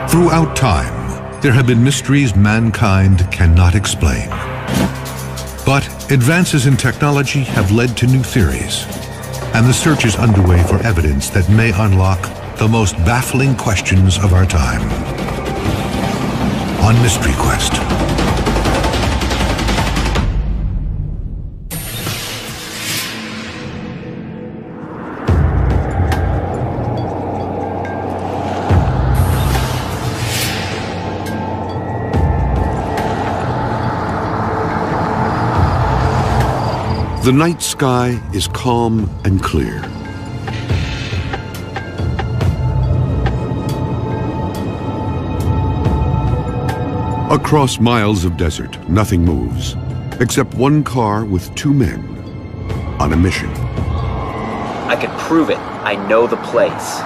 Throughout time, there have been mysteries mankind cannot explain. But advances in technology have led to new theories, and the search is underway for evidence that may unlock the most baffling questions of our time. On Mystery Quest. The night sky is calm and clear. Across miles of desert, nothing moves, except one car with two men on a mission. I can prove it. I know the place.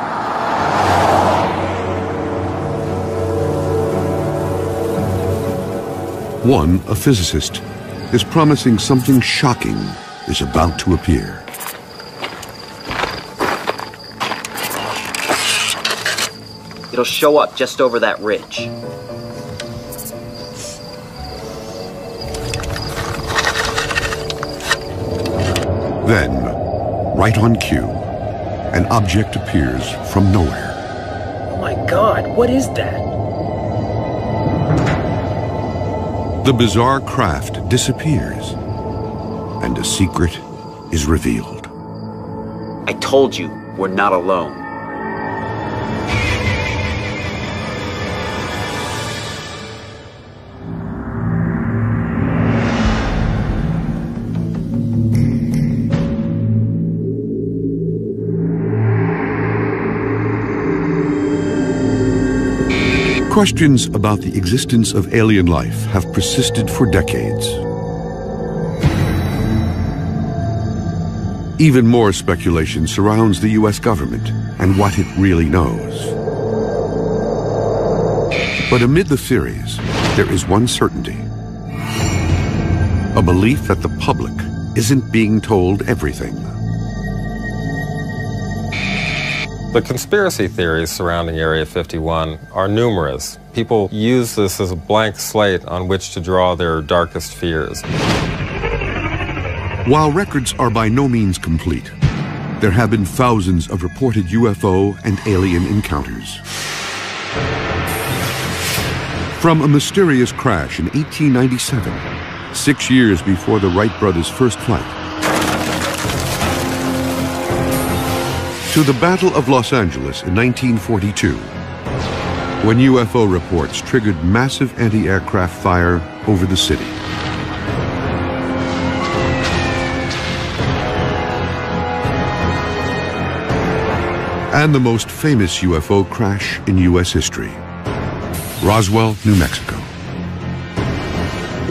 One, a physicist, is promising something shocking is about to appear. It'll show up just over that ridge. Then, right on cue, an object appears from nowhere. Oh my God, what is that? The bizarre craft disappears, and a secret is revealed. I told you, we're not alone. Questions about the existence of alien life have persisted for decades. Even more speculation surrounds the U.S. government and what it really knows. But amid the theories, there is one certainty. A belief that the public isn't being told everything. The conspiracy theories surrounding Area 51 are numerous. People use this as a blank slate on which to draw their darkest fears. While records are by no means complete, there have been thousands of reported UFO and alien encounters. From a mysterious crash in 1897, 6 years before the Wright brothers' first flight, to the Battle of Los Angeles in 1942, when UFO reports triggered massive anti-aircraft fire over the city. And the most famous UFO crash in U.S. history, Roswell, New Mexico.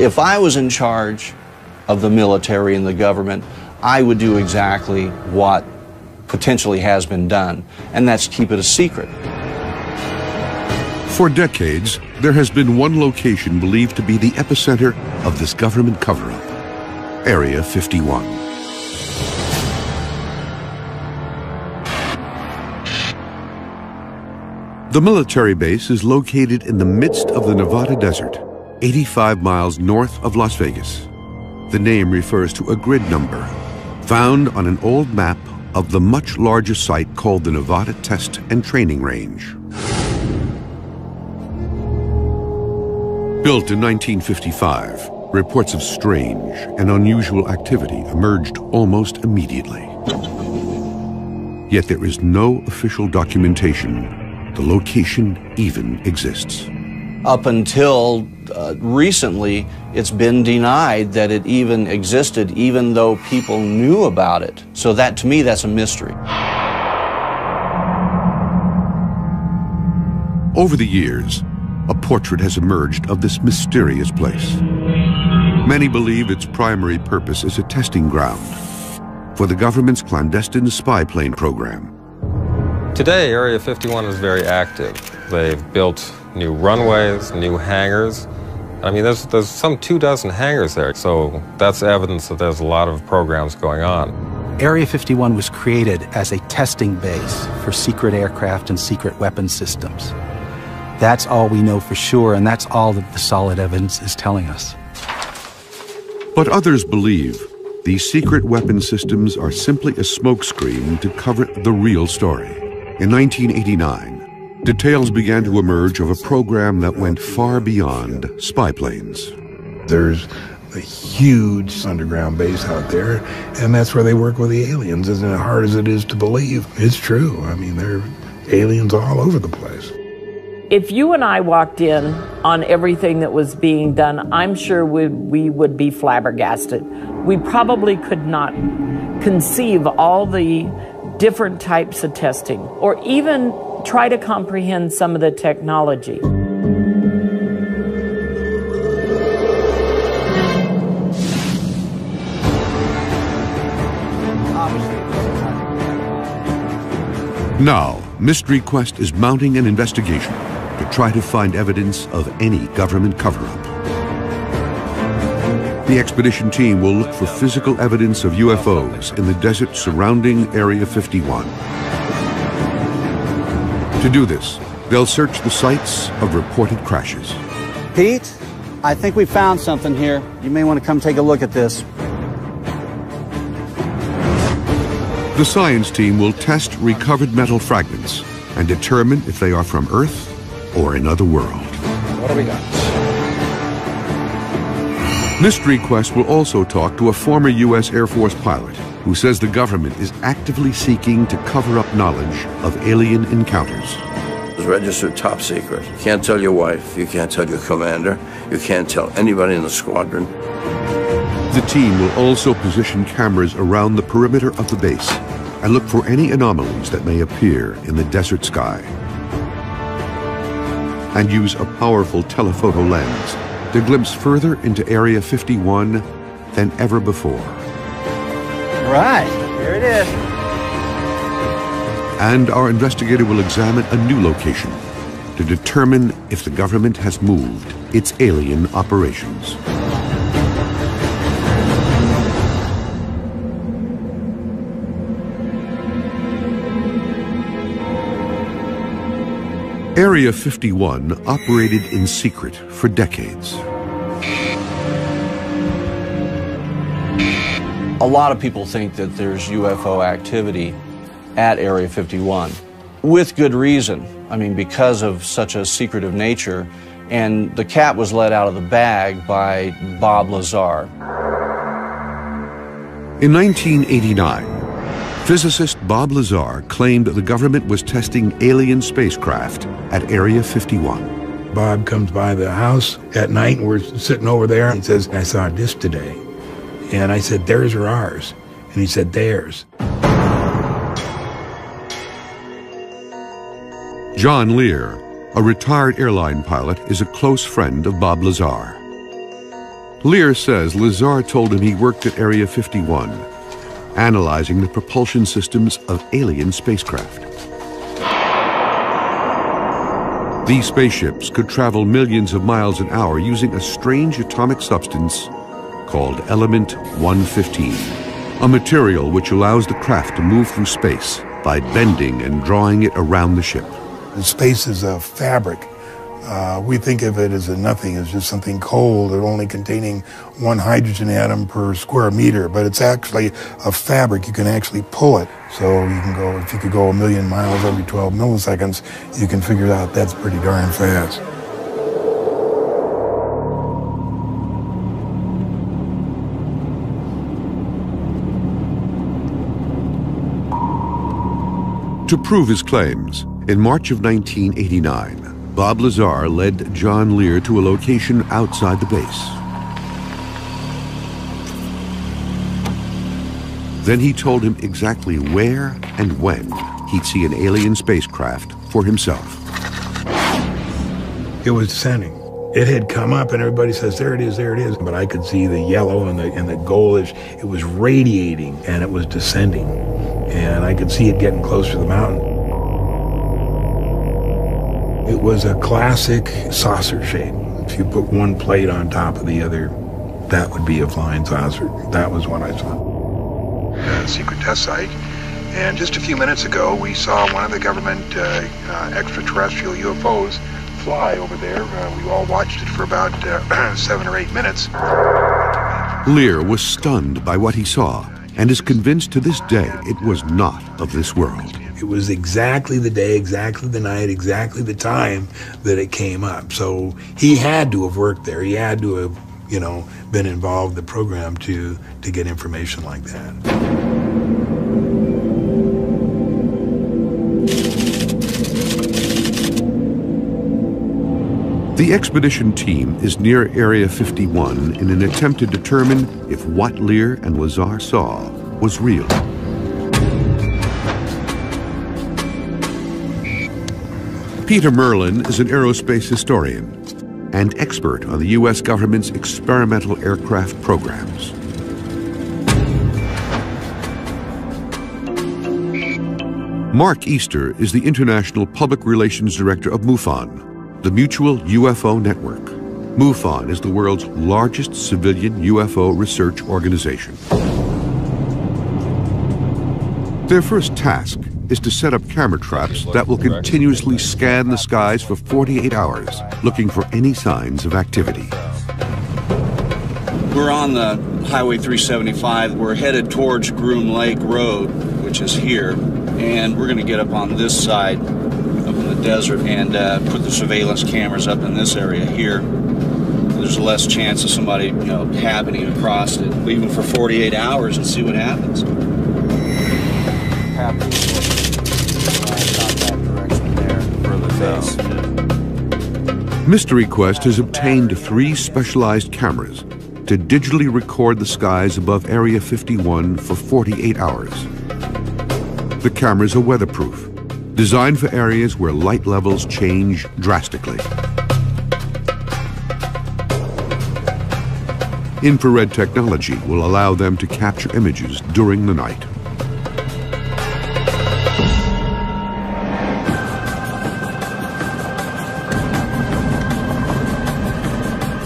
If I was in charge of the military and the government, I would do exactly what potentially has been done, and that's keep it a secret. For decades, there has been one location believed to be the epicenter of this government cover-up, Area 51. The military base is located in the midst of the Nevada desert, 85 miles north of Las Vegas. The name refers to a grid number found on an old map of the much larger site called the Nevada Test and Training Range. Built in 1955, reports of strange and unusual activity emerged almost immediately. Yet there is no official documentation the location even exists. Up until recently, it's been denied that it even existed, even though people knew about it. So that, to me, that's a mystery. Over the years, a portrait has emerged of this mysterious place. Many believe its primary purpose is a testing ground for the government's clandestine spy plane program. Today, Area 51 is very active. They've built new runways, new hangars. I mean, there's some 24 hangars there, so that's evidence that there's a lot of programs going on. Area 51 was created as a testing base for secret aircraft and secret weapon systems. That's all we know for sure, and that's all that the solid evidence is telling us. But others believe these secret weapon systems are simply a smokescreen to cover the real story. In 1989, details began to emerge of a program that went far beyond spy planes. There's a huge underground base out there, and that's where they work with the aliens, as hard as it is to believe. It's true. I mean, there are aliens all over the place. If you and I walked in on everything that was being done, I'm sure we would be flabbergasted. We probably could not conceive all the different types of testing, or even try to comprehend some of the technology. Now, Mystery Quest is mounting an investigation to try to find evidence of any government cover-up. The expedition team will look for physical evidence of UFOs in the desert surrounding Area 51. To do this, they'll search the sites of reported crashes. Pete, I think we found something here. You may want to come take a look at this. The science team will test recovered metal fragments and determine if they are from Earth or another world. What do we got? Mystery Quest will also talk to a former U.S. Air Force pilot who says the government is actively seeking to cover up knowledge of alien encounters. It's registered top secret. You can't tell your wife, you can't tell your commander, you can't tell anybody in the squadron. The team will also position cameras around the perimeter of the base and look for any anomalies that may appear in the desert sky, and use a powerful telephoto lens to glimpse further into Area 51 than ever before. All right, here it is. And our investigator will examine a new location to determine if the government has moved its alien operations. Area 51 operated in secret for decades. A lot of people think that there's UFO activity at Area 51, with good reason. I mean, because of such a secretive nature, and the cat was let out of the bag by Bob Lazar. In 1989, physicist Bob Lazar claimed the government was testing alien spacecraft at Area 51. Bob comes by the house at night, and we're sitting over there, and he says, I saw a disc today. And I said, theirs or ours? And he said, theirs. John Lear, a retired airline pilot, is a close friend of Bob Lazar. Lear says Lazar told him he worked at Area 51, analyzing the propulsion systems of alien spacecraft. These spaceships could travel millions of miles an hour using a strange atomic substance called Element 115, a material which allows the craft to move through space by bending and drawing it around the ship. Space is a fabric. We think of it as a nothing, as just something cold, or only containing one hydrogen atom per square meter, but it's actually a fabric. You can actually pull it. So you can go, if you could go 1,000,000 miles every 12 milliseconds, you can figure out that's pretty darn fast. To prove his claims, in March of 1989, Bob Lazar led John Lear to a location outside the base. Then he told him exactly where and when he'd see an alien spacecraft for himself. It was descending. It had come up, and everybody says, there it is, there it is. But I could see the yellow and the goldish. It was radiating, and it was descending. And I could see it getting close to the mountain. It was a classic saucer shape. If you put one plate on top of the other, that would be a flying saucer. That was what I saw. Secret test site. And just a few minutes ago, we saw one of the government extraterrestrial UFOs fly over there. We all watched it for about 7 or 8 minutes. Lear was stunned by what he saw and is convinced to this day it was not of this world. It was exactly the day, exactly the night, exactly the time that it came up. So he had to have worked there. He had to have, you know, been involved in the program to get information like that. The expedition team is near Area 51 in an attempt to determine if what Lear and Lazar saw was real. Peter Merlin is an aerospace historian and expert on the U.S. government's experimental aircraft programs. Mark Easter is the International Public Relations Director of MUFON, the Mutual UFO Network. MUFON is the world's largest civilian UFO research organization. Their first task is to set up camera traps that will continuously scan the skies for 48 hours, looking for any signs of activity. We're on the Highway 375. We're headed towards Groom Lake Road, which is here, and we're going to get up on this side up in the desert and put the surveillance cameras up in this area here. There's less chance of somebody, you know, happening across it. Leave them for 48 hours and see what happens. Mystery Quest has obtained 3 specialized cameras to digitally record the skies above Area 51 for 48 hours. The cameras are weatherproof, designed for areas where light levels change drastically. Infrared technology will allow them to capture images during the night.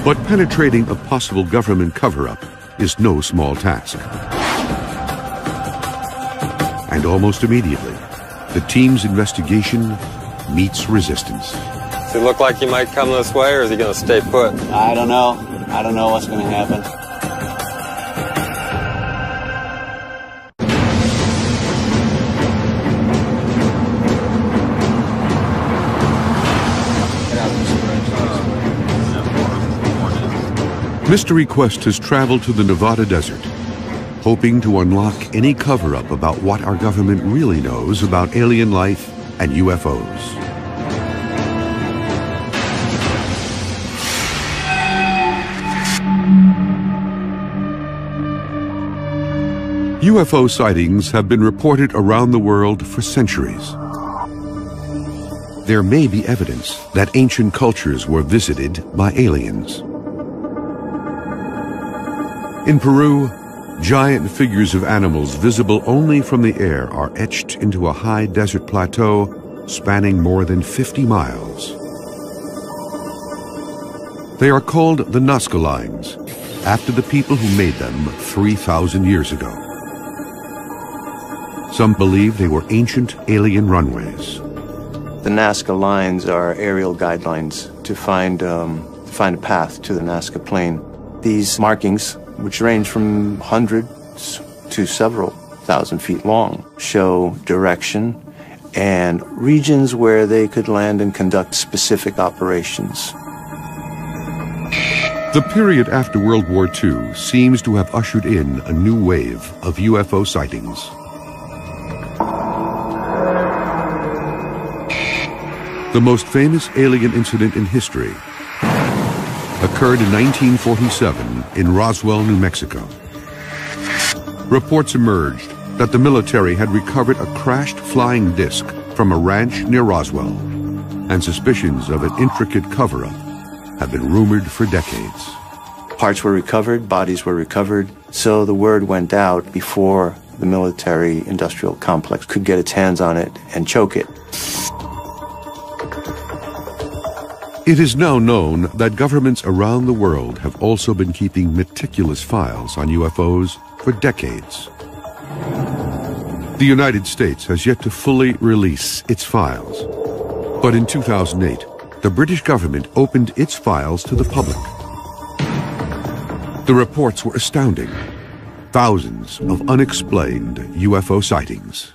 But penetrating a possible government cover-up is no small task. And almost immediately, the team's investigation meets resistance. Does it look like he might come this way, or is he going to stay put? I don't know. I don't know what's going to happen. Mystery Quest has traveled to the Nevada desert, hoping to unlock any cover-up about what our government really knows about alien life and UFOs. UFO sightings have been reported around the world for centuries. There may be evidence that ancient cultures were visited by aliens. In Peru, giant figures of animals visible only from the air are etched into a high desert plateau spanning more than 50 miles. They are called the Nazca Lines, after the people who made them 3,000 years ago. Some believe they were ancient alien runways. The Nazca Lines are aerial guidelines to find a path to the Nazca Plain. These markings, which range from hundreds to several thousand feet long, show direction and regions where they could land and conduct specific operations. The period after World War II seems to have ushered in a new wave of UFO sightings. The most famous alien incident in history occurred in 1947 in Roswell, New Mexico. Reports emerged that the military had recovered a crashed flying disc from a ranch near Roswell, and suspicions of an intricate cover-up have been rumored for decades. Parts were recovered, bodies were recovered, so the word went out before the military-industrial complex could get its hands on it and choke it. It is now known that governments around the world have also been keeping meticulous files on UFOs for decades. The United States has yet to fully release its files. But in 2008, the British government opened its files to the public. The reports were astounding. Thousands of unexplained UFO sightings.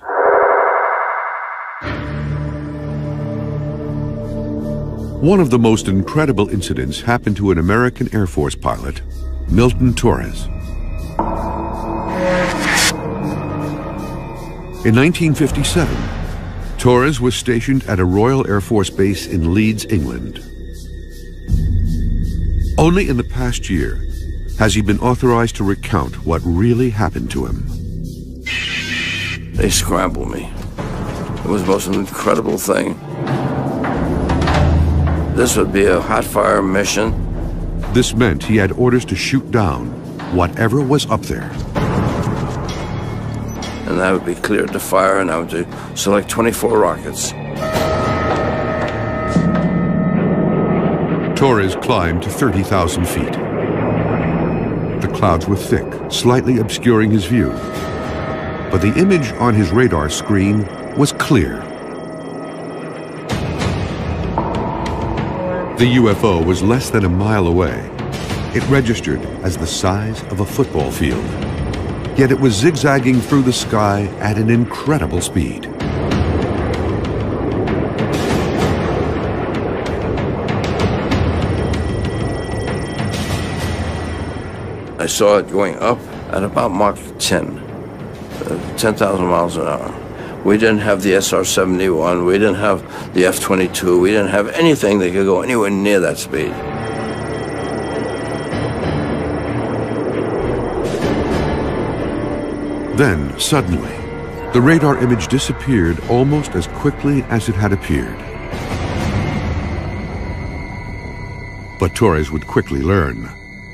One of the most incredible incidents happened to an American Air Force pilot, Milton Torres. In 1957, Torres was stationed at a Royal Air Force base in Leeds, England. Only in the past year has he been authorized to recount what really happened to him. They scrambled me. It was the most incredible thing. This would be a hot fire mission. This meant he had orders to shoot down whatever was up there. And that would be cleared to fire, and I would select 24 rockets. Torres climbed to 30,000 feet. The clouds were thick, slightly obscuring his view. But the image on his radar screen was clear. The UFO was less than a mile away. It registered as the size of a football field. Yet it was zigzagging through the sky at an incredible speed. I saw it going up at about Mach 10, 10,000 miles an hour. We didn't have the SR-71, we didn't have the F-22, we didn't have anything that could go anywhere near that speed. Then, suddenly, the radar image disappeared almost as quickly as it had appeared. But Torres would quickly learn.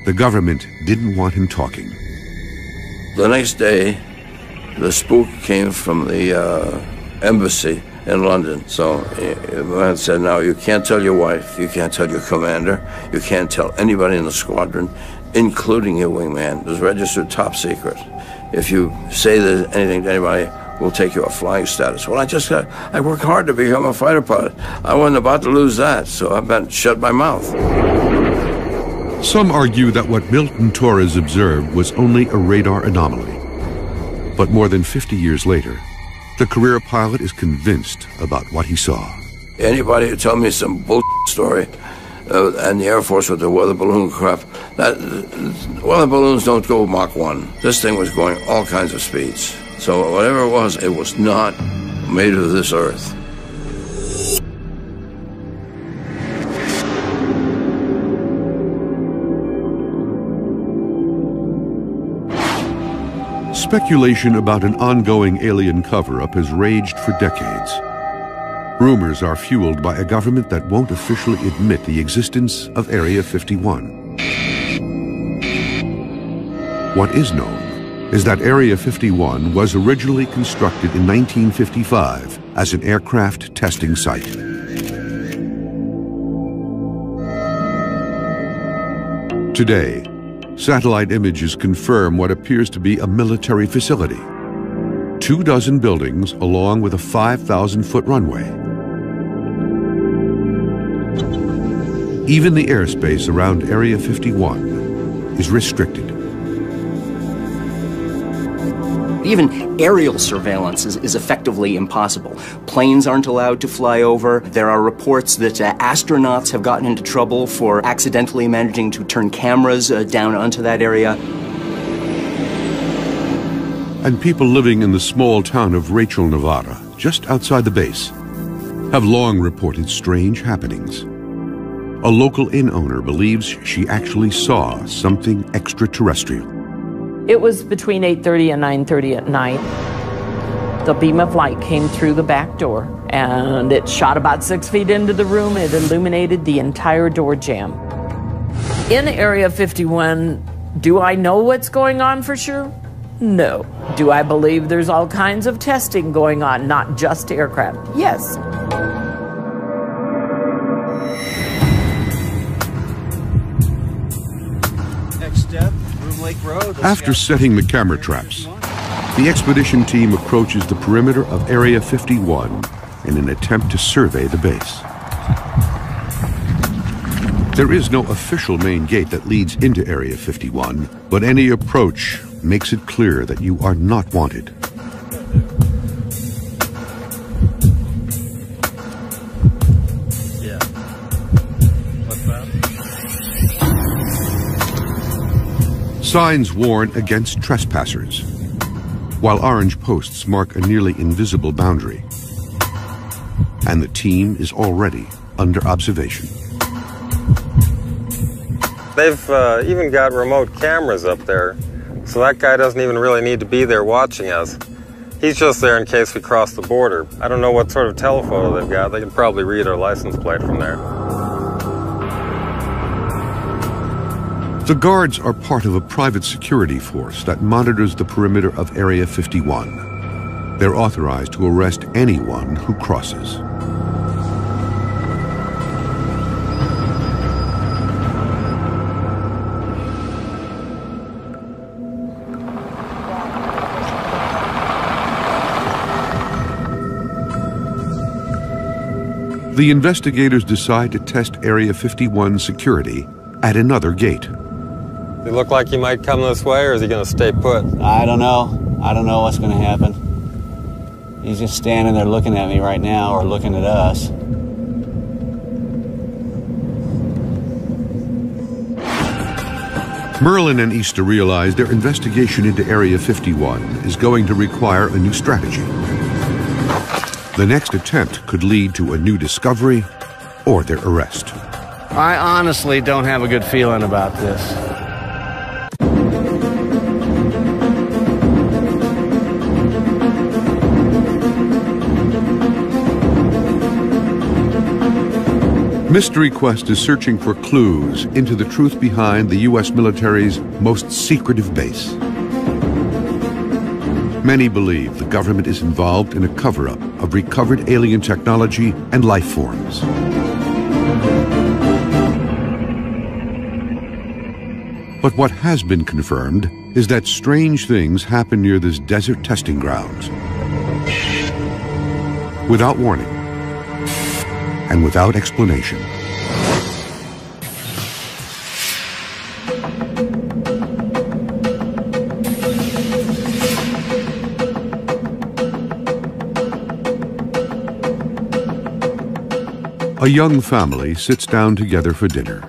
The government didn't want him talking. The next day, the spook came from the embassy in London. So the man said, now you can't tell your wife, you can't tell your commander, you can't tell anybody in the squadron, including your wingman. It was registered top secret. If you say there's anything to anybody, we'll take you off flying status. Well, I worked hard to become a fighter pilot. I wasn't about to lose that, so I better shut my mouth. Some argue that what Milton Torres observed was only a radar anomaly. But more than 50 years later, the career pilot is convinced about what he saw. Anybody who tells me some bullshit story, and the Air Force with the weather balloon crap, weather balloons don't go Mach 1. This thing was going all kinds of speeds. So whatever it was not made of this earth. Speculation about an ongoing alien cover-up has raged for decades. Rumors are fueled by a government that won't officially admit the existence of Area 51. What is known is that Area 51 was originally constructed in 1955 as an aircraft testing site. Today, satellite images confirm what appears to be a military facility. 24 buildings along with a 5,000-foot runway. Even the airspace around Area 51 is restricted. Even aerial surveillance is effectively impossible. Planes aren't allowed to fly over. There are reports that astronauts have gotten into trouble for accidentally managing to turn cameras down onto that area. And people living in the small town of Rachel, Nevada, just outside the base, have long reported strange happenings. A local inn owner believes she actually saw something extraterrestrial. It was between 8:30 and 9:30 at night. The beam of light came through the back door, and it shot about 6 feet into the room. It illuminated the entire door jamb. In Area 51, do I know what's going on for sure? No. Do I believe there's all kinds of testing going on, not just aircraft? Yes. Next step, Room Lake Road. After setting the camera traps, the expedition team approaches the perimeter of Area 51 in an attempt to survey the base. There is no official main gate that leads into Area 51, but any approach makes it clear that you are not wanted. Signs warn against trespassers, while orange posts mark a nearly invisible boundary. And the team is already under observation. They've even got remote cameras up there, so that guy doesn't even really need to be there watching us. He's just there in case we cross the border. I don't know what sort of telephoto they've got. They can probably read our license plate from there. The guards are part of a private security force that monitors the perimeter of Area 51. They're authorized to arrest anyone who crosses. The investigators decide to test Area 51 security at another gate. Does he look like he might come this way, or is he going to stay put? I don't know. I don't know what's going to happen. He's just standing there looking at me right now, or looking at us. Merlin and Easter realize their investigation into Area 51 is going to require a new strategy. The next attempt could lead to a new discovery or their arrest. I honestly don't have a good feeling about this. Mystery Quest is searching for clues into the truth behind the U.S. military's most secretive base. Many believe the government is involved in a cover-up of recovered alien technology and life forms. But what has been confirmed is that strange things happen near this desert testing grounds. Without warning and without explanation. A young family sits down together for dinner.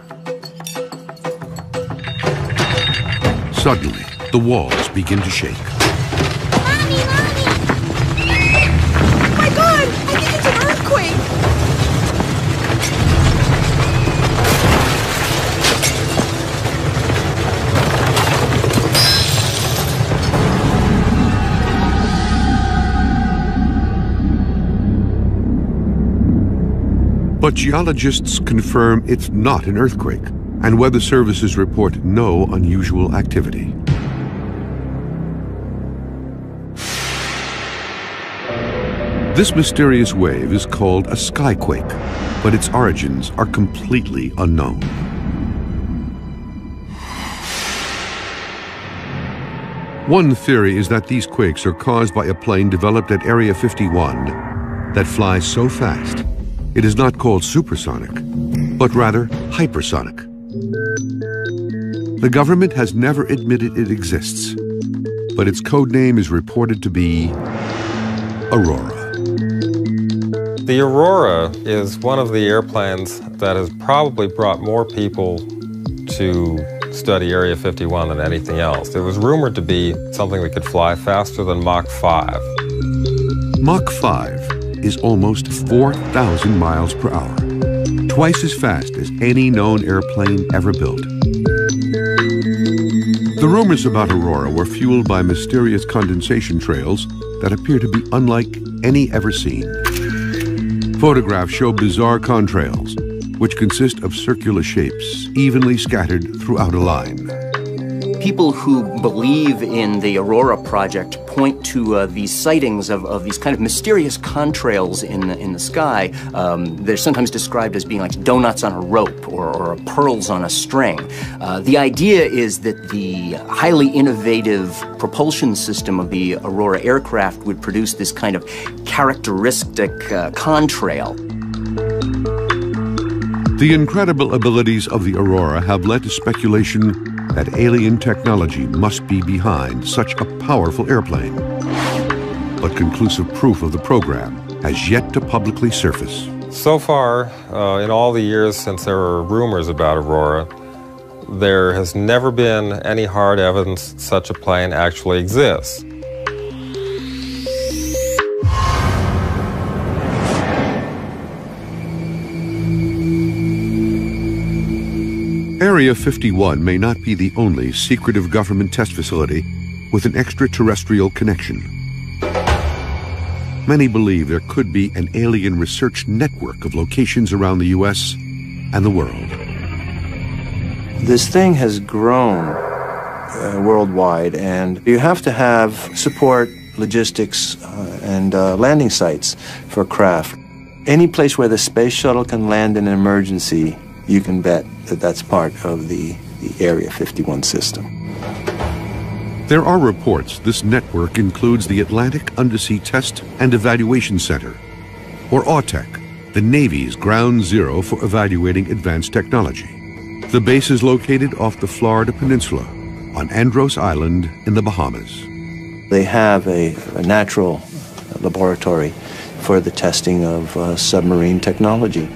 Suddenly, the walls begin to shake. Mommy! Oh my God! I think it's an earthquake! But geologists confirm it's not an earthquake, and weather services report no unusual activity. This mysterious wave is called a skyquake, but its origins are completely unknown. One theory is that these quakes are caused by a plane developed at Area 51 that flies so fast it is not called supersonic, but rather hypersonic. The government has never admitted it exists, but its code name is reported to be Aurora. The Aurora is one of the airplanes that has probably brought more people to study Area 51 than anything else. It was rumored to be something that could fly faster than Mach 5. Mach 5 is almost 4,000 miles per hour, twice as fast as any known airplane ever built. The rumors about Aurora were fueled by mysterious condensation trails that appear to be unlike any ever seen. Photographs show bizarre contrails, which consist of circular shapes evenly scattered throughout a line. People who believe in the Aurora project point to these sightings of these kind of mysterious contrails in the sky. They're sometimes described as being like donuts on a rope or pearls on a string. The idea is that the highly innovative propulsion system of the Aurora aircraft would produce this kind of characteristic contrail. The incredible abilities of the Aurora have led to speculation that alien technology must be behind such a powerful airplane. But conclusive proof of the program has yet to publicly surface. So far, in all the years since there were rumors about Aurora, there has never been any hard evidence such a plane actually exists. Area 51 may not be the only secretive government test facility with an extraterrestrial connection. Many believe there could be an alien research network of locations around the U.S. and the world. This thing has grown worldwide, and you have to have support, logistics, and landing sites for craft. Any place where the space shuttle can land in an emergency, you can bet that that's part of the Area 51 system. There are reports this network includes the Atlantic Undersea Test and Evaluation Center, or AUTEC, the Navy's ground zero for evaluating advanced technology. The base is located off the Florida Peninsula on Andros Island in the Bahamas. They have a natural laboratory for the testing of submarine technology.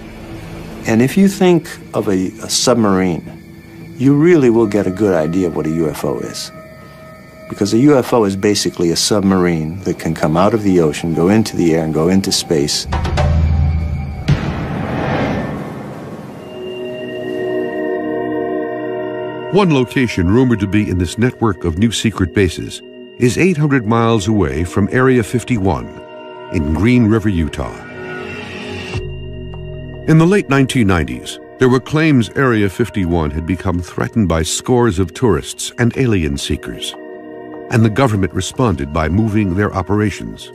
And if you think of a submarine, you really will get a good idea of what a UFO is. Because a UFO is basically a submarine that can come out of the ocean, go into the air, and go into space. One location rumored to be in this network of new secret bases is 800 miles away from Area 51 in Green River, Utah. In the late 1990s, there were claims Area 51 had become threatened by scores of tourists and alien seekers, and the government responded by moving their operations.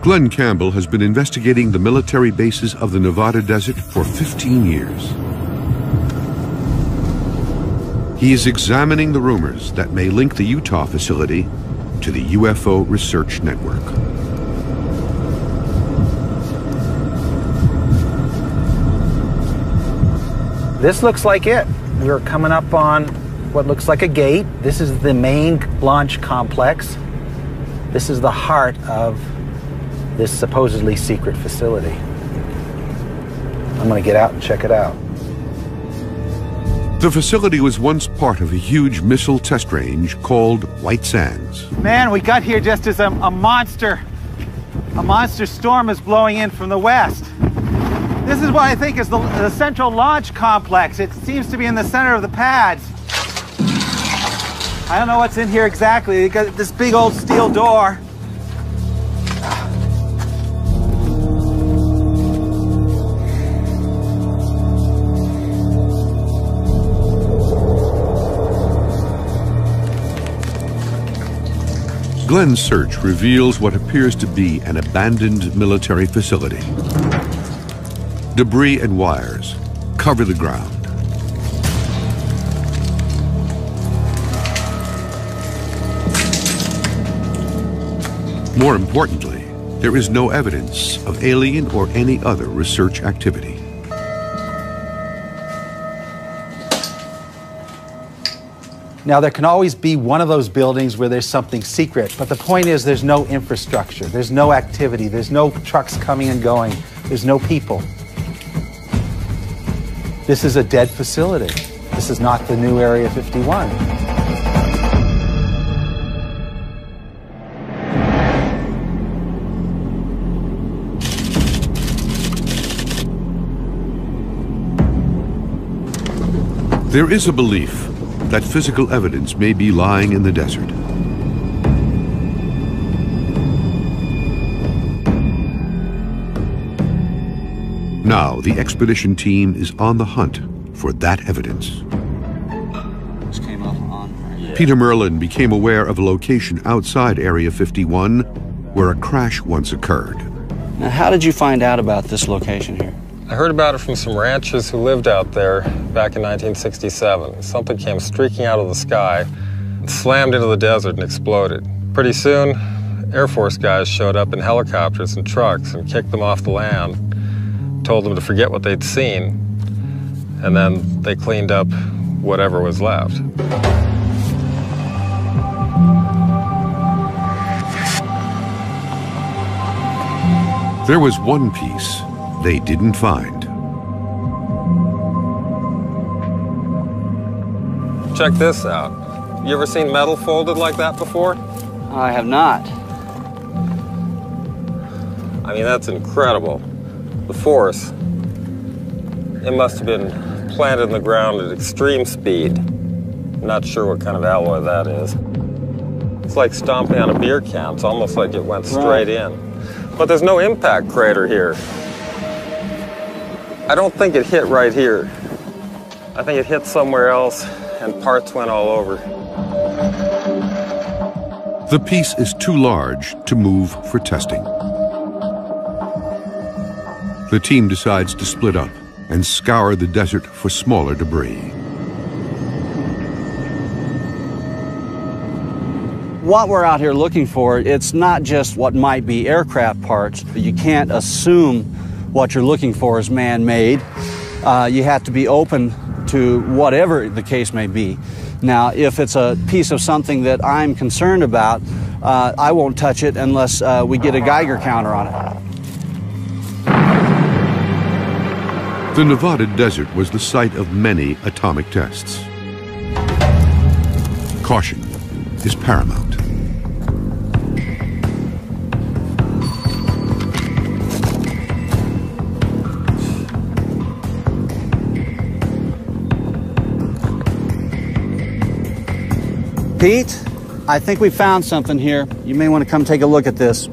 Glenn Campbell has been investigating the military bases of the Nevada desert for 15 years. He is examining the rumors that may link the Utah facility to the UFO Research Network. This looks like it. We're coming up on what looks like a gate. This is the main launch complex. This is the heart of this supposedly secret facility. I'm going to get out and check it out. The facility was once part of a huge missile test range called White Sands. Man, we got here just as a monster storm is blowing in from the west. This is what I think is the central launch complex. It seems to be in the center of the pads. I don't know what's in here exactly. They got this big old steel door. Glenn's search reveals what appears to be an abandoned military facility. Debris and wires cover the ground. More importantly, there is no evidence of alien or any other research activity. Now, there can always be one of those buildings where there's something secret, but the point is there's no infrastructure, there's no activity, there's no trucks coming and going, there's no people. This is a dead facility. This is not the new Area 51. There is a belief that physical evidence may be lying in the desert. Now, the expedition team is on the hunt for that evidence. This came up on. Yeah. Peter Merlin became aware of a location outside Area 51 where a crash once occurred. Now, how did you find out about this location here? I heard about it from some ranchers who lived out there back in 1967. Something came streaking out of the sky, slammed into the desert and exploded. Pretty soon, Air Force guys showed up in helicopters and trucks and kicked them off the land, told them to forget what they'd seen, and then they cleaned up whatever was left. There was one piece they didn't find. Check this out. You ever seen metal folded like that before? I have not. I mean, that's incredible. The force, it must have been planted in the ground at extreme speed. I'm not sure what kind of alloy that is. It's like stomping on a beer can. It's almost like it went straight in. But there's no impact crater here. I don't think it hit right here. I think it hit somewhere else and parts went all over. The piece is too large to move for testing. The team decides to split up and scour the desert for smaller debris. What we're out here looking for, it's not just what might be aircraft parts. You can't assume what you're looking for is man-made. You have to be open to whatever the case may be. Now, if it's a piece of something that I'm concerned about, I won't touch it unless we get a Geiger counter on it. The Nevada desert was the site of many atomic tests. Caution is paramount. Pete, I think we found something here. You may want to come take a look at this.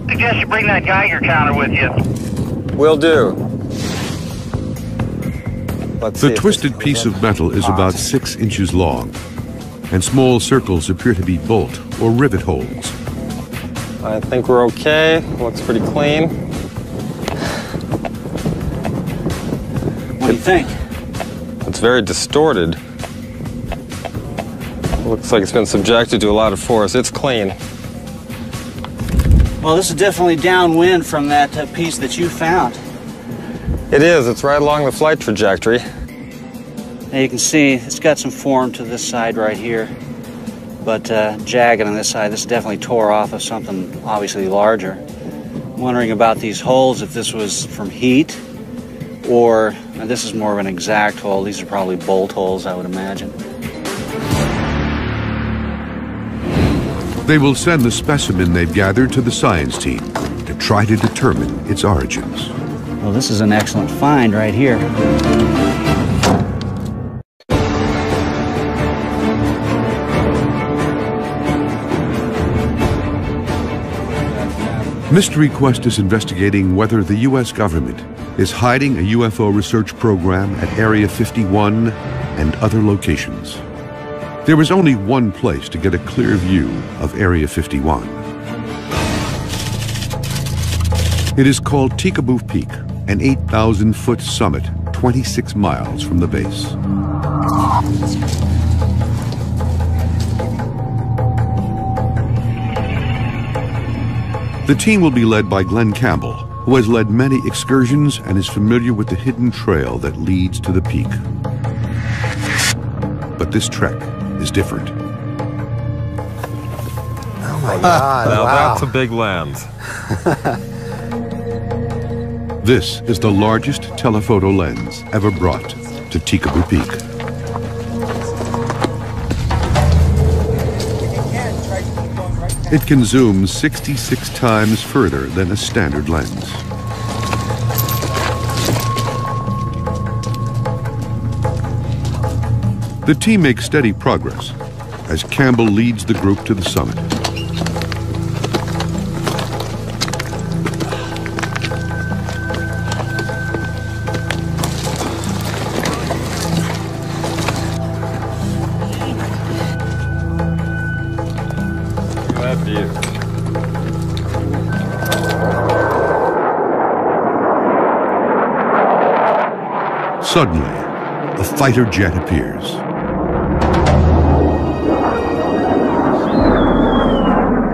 I guess you bring that Geiger counter with you. Will do. The twisted piece of metal is about 6 inches long, and small circles appear to be bolt or rivet holes. I think we're okay. Looks pretty clean. What do you think? It's very distorted. Looks like it's been subjected to a lot of force. It's clean. Well, this is definitely downwind from that piece that you found. It is. It's right along the flight trajectory. Now you can see it's got some form to this side right here, but jagged on this side. This definitely tore off of something obviously larger. I'm wondering about these holes, if this was from heat, or this is more of an exact hole. These are probably bolt holes, I would imagine. They will send the specimen they've gathered to the science team to try to determine its origins. Well, this is an excellent find right here. Mystery Quest is investigating whether the U.S. government is hiding a UFO research program at Area 51 and other locations. There was only one place to get a clear view of Area 51. It is called Tikaboo Peak, an 8,000-foot summit 26 miles from the base. The team will be led by Glenn Campbell, who has led many excursions and is familiar with the hidden trail that leads to the peak. But this trek is different. Oh my God, now wow. That's a big lens. This is the largest telephoto lens ever brought to Tikaboo Peak. It can zoom 66 times further than a standard lens. The team makes steady progress as Campbell leads the group to the summit. Suddenly, a fighter jet appears.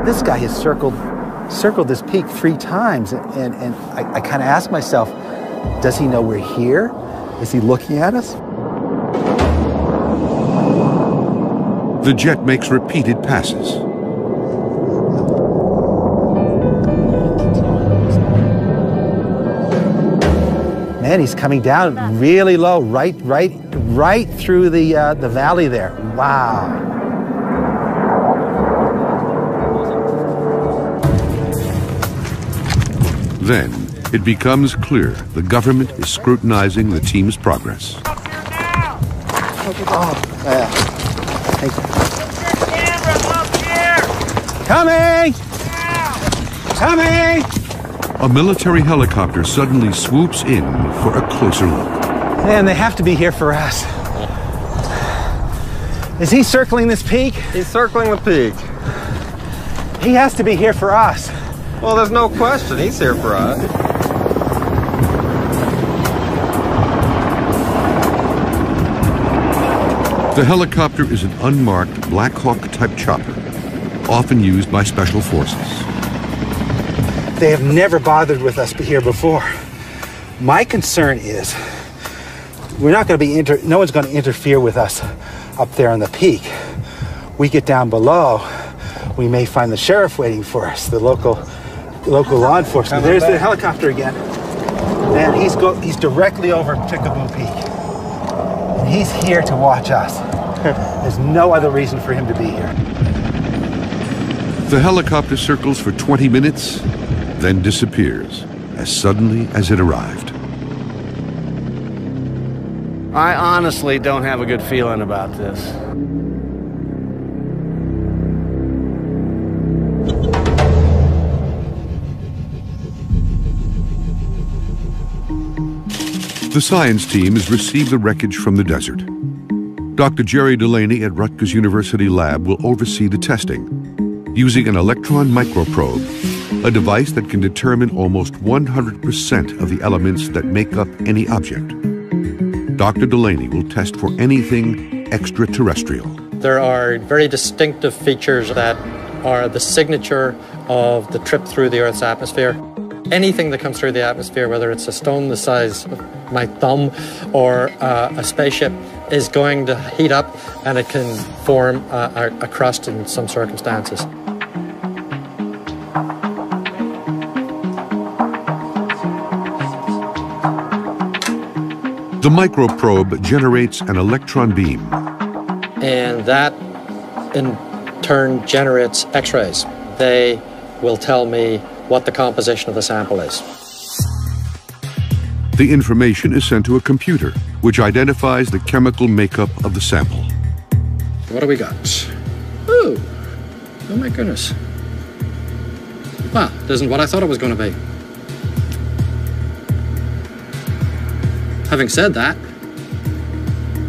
This guy has circled this peak 3 times, and I kind of ask myself, does he know we're here? Is he looking at us? The jet makes repeated passes. Man, he's coming down really low, right through the valley there. Wow. Then it becomes clear the government is scrutinizing the team's progress. Oh, yeah. Thank you. Coming! A military helicopter suddenly swoops in for a closer look. Man, they have to be here for us. Is he circling this peak? He's circling the peak. He has to be here for us. Well, there's no question. He's here for us. The helicopter is an unmarked Black Hawk-type chopper, often used by special forces. They have never bothered with us here before. My concern is we're not going to be no one's going to interfere with us up there on the peak. We get down below, we may find the sheriff waiting for us, the local law enforcement. There's the helicopter again. And he's directly over Peekaboo Peak. And he's here to watch us. There's no other reason for him to be here. The helicopter circles for 20 minutes, then disappears as suddenly as it arrived. I honestly don't have a good feeling about this. The science team has received the wreckage from the desert. Dr. Jerry Delaney at Rutgers University Lab will oversee the testing using an electron microprobe, a device that can determine almost 100% of the elements that make up any object. Dr. Delaney will test for anything extraterrestrial. There are very distinctive features that are the signature of the trip through the Earth's atmosphere. Anything that comes through the atmosphere, whether it's a stone the size of my thumb or a spaceship, is going to heat up and it can form a crust in some circumstances. The microprobe generates an electron beam. And that, in turn, generates X-rays. They will tell me what the composition of the sample is. The information is sent to a computer, which identifies the chemical makeup of the sample. What do we got? Ooh, oh my goodness. Well, it isn't what I thought it was going to be. Having said that,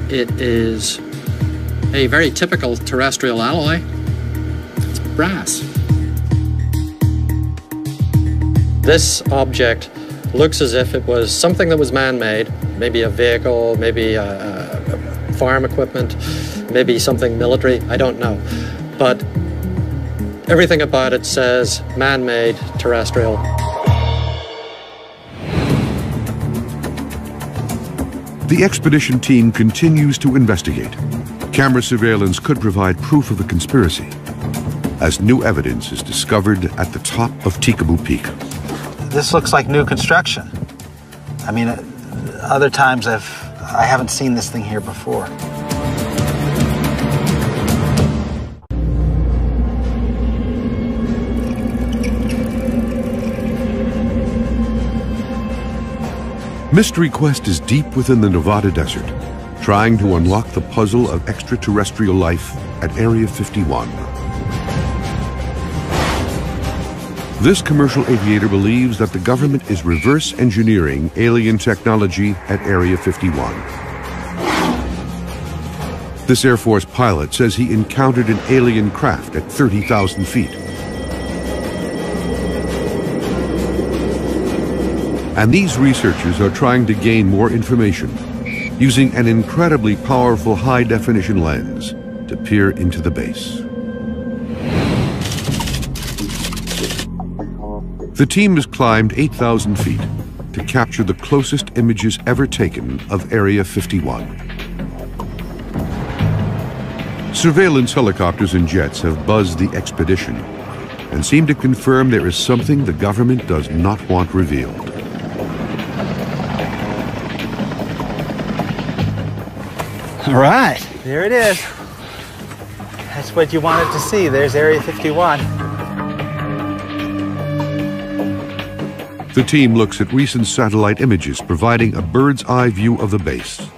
it is a very typical terrestrial alloy. It's brass. This object looks as if it was something that was man-made, maybe a vehicle, maybe a farm equipment, maybe something military, I don't know. But everything about it says man-made, terrestrial. The expedition team continues to investigate. Camera surveillance could provide proof of the conspiracy, as new evidence is discovered at the top of Peekaboo Peak. This looks like new construction. I mean, other times I haven't seen this thing here before. Mystery Quest is deep within the Nevada desert, trying to unlock the puzzle of extraterrestrial life at Area 51. This commercial aviator believes that the government is reverse engineering alien technology at Area 51. This Air Force pilot says he encountered an alien craft at 30,000 feet. And these researchers are trying to gain more information using an incredibly powerful high-definition lens to peer into the base. The team has climbed 8,000 feet to capture the closest images ever taken of Area 51. Surveillance helicopters and jets have buzzed the expedition and seem to confirm there is something the government does not want revealed. All right, there it is. That's what you wanted to see. There's Area 51. The team looks at recent satellite images, providing a bird's eye view of the base.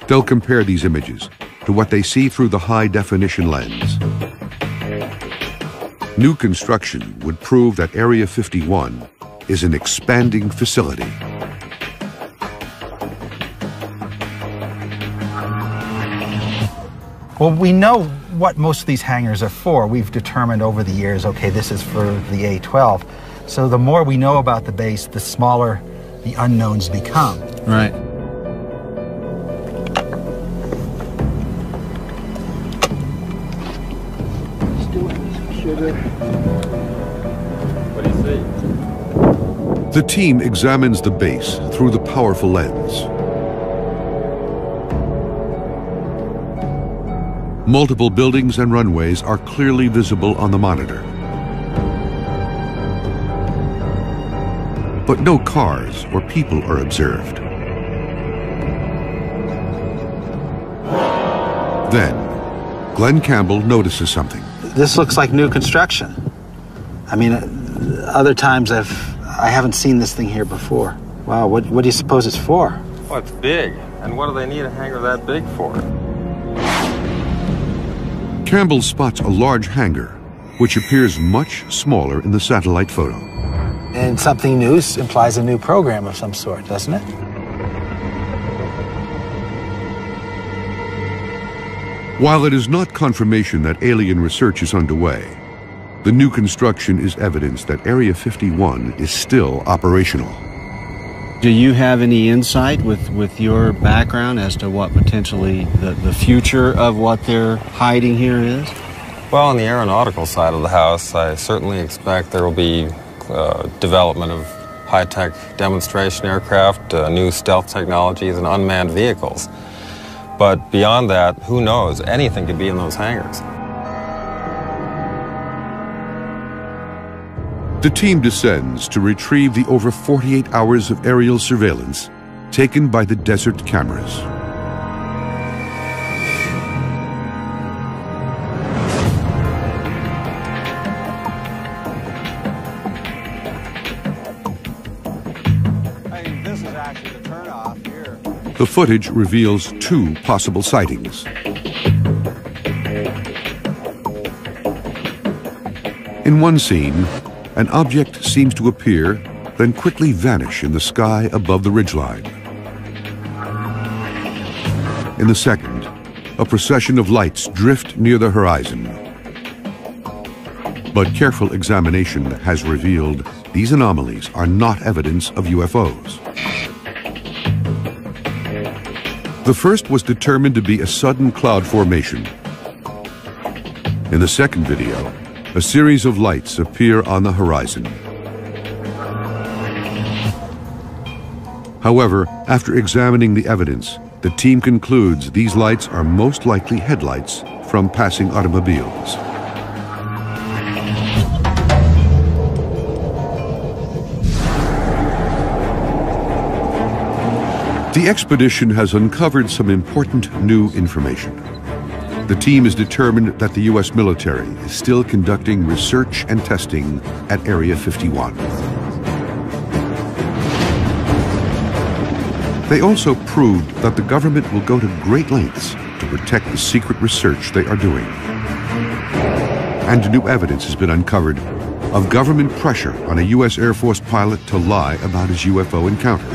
They'll compare these images to what they see through the high-definition lens. New construction would prove that Area 51 is an expanding facility. Well, we know what most of these hangars are for. We've determined over the years, okay, this is for the A-12. So the more we know about the base, the smaller the unknowns become. Right. What do you see? The team examines the base through the powerful lens. Multiple buildings and runways are clearly visible on the monitor. But no cars or people are observed. Then, Glenn Campbell notices something. This looks like new construction. I mean, other times I haven't seen this thing here before. Wow, what do you suppose it's for? Well, it's big. And what do they need a hangar that big for? Campbell spots a large hangar, which appears much smaller in the satellite photo. And something new implies a new program of some sort, doesn't it? While it is not confirmation that alien research is underway, the new construction is evidence that Area 51 is still operational. Do you have any insight with your background as to what potentially the future of what they're hiding here is? Well, on the aeronautical side of the house, I certainly expect there will be development of high-tech demonstration aircraft, new stealth technologies, and unmanned vehicles. But beyond that, who knows? Anything could be in those hangars. The team descends to retrieve the over 48 hours of aerial surveillance taken by the desert cameras. This is actually the turnoff here. The footage reveals two possible sightings. In one scene, an object seems to appear, then quickly vanish in the sky above the ridgeline. In the second, a procession of lights drift near the horizon. But careful examination has revealed these anomalies are not evidence of UFOs. The first was determined to be a sudden cloud formation. In the second video, a series of lights appear on the horizon. However, after examining the evidence, the team concludes these lights are most likely headlights from passing automobiles. The expedition has uncovered some important new information. The team is determined that the U.S. military is still conducting research and testing at Area 51. They also proved that the government will go to great lengths to protect the secret research they are doing. And new evidence has been uncovered of government pressure on a U.S. Air Force pilot to lie about his UFO encounter.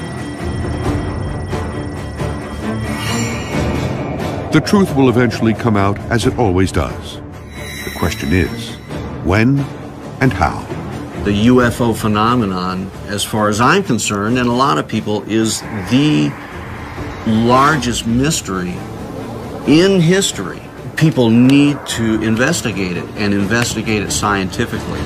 The truth will eventually come out, as it always does. The question is, when and how? The UFO phenomenon, as far as I'm concerned, and a lot of people, is the largest mystery in history. People need to investigate it, and investigate it scientifically.